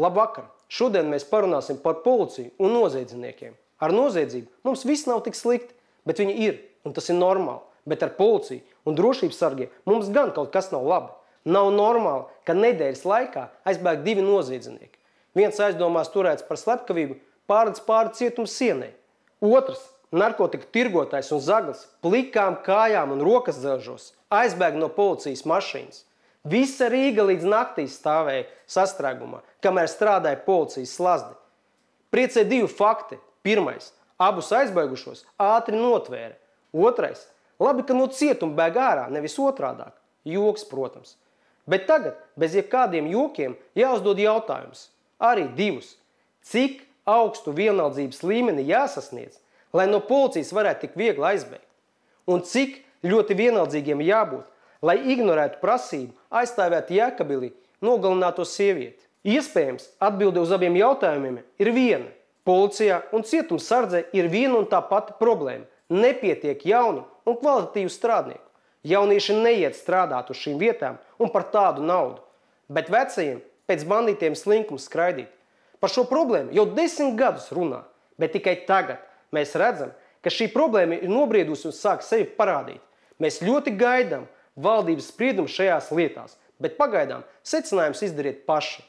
Labvakar! Šodien mēs parunāsim par policiju un noziedzniekiem. Ar noziedzību mums viss nav tik slikti, bet viņi ir, un tas ir normāli. Bet ar policiju un drošības sargiem mums gan kaut kas nav labi. Nav normāli, ka nedēļas laikā aizbēg 2 noziedznieki. Viens aizdomās turēts par slepkavību, pārdz pāri cietuma sienai. Otrs, narkotiku tirgotājs un zaglis, plikām kājām un rokas dzelžos, aizbēg no policijas mašīnas. Visa Rīga līdz naktī stāvēja sastrēgumā, kamēr strādāja policijas slazdi. Priecē 2 fakti. Pirmais, abus aizbēgušos ātri notvēra. Otrais, labi, ka no cietuma bēg ārā, nevis otrādāk. Joks, protams. Bet tagad, bez jebkādiem jokiem, jāuzdod jautājums. Arī 2. Cik augstu vienaldzības līmeni jāsasniedz, lai no policijas varētu tik viegli aizbēgt? Un cik ļoti vienaldzīgiem jābūt, lai ignorētu prasību aizstāvēt Jēkabīlī nogalināto sievieti? Iespējams, atbilde uz abiem jautājumiem ir viena. Policijā un cietumsardzē ir viena un tā pati problēma. Nepietiek jaunu un kvalitatīvu strādnieku. Jaunieši neiet strādāt uz šīm vietām un par tādu naudu. Bet vecajiem pēc bandītiem slinkums skraidīt. Par šo problēmu jau 10 gadus runā, bet tikai tagad mēs redzam, ka šī problēma ir nobriedusi un sāk sevi parādīt. Mēs ļoti gaidām valdības spriedumu šajās lietās, bet pagaidām secinājums izdariet paši.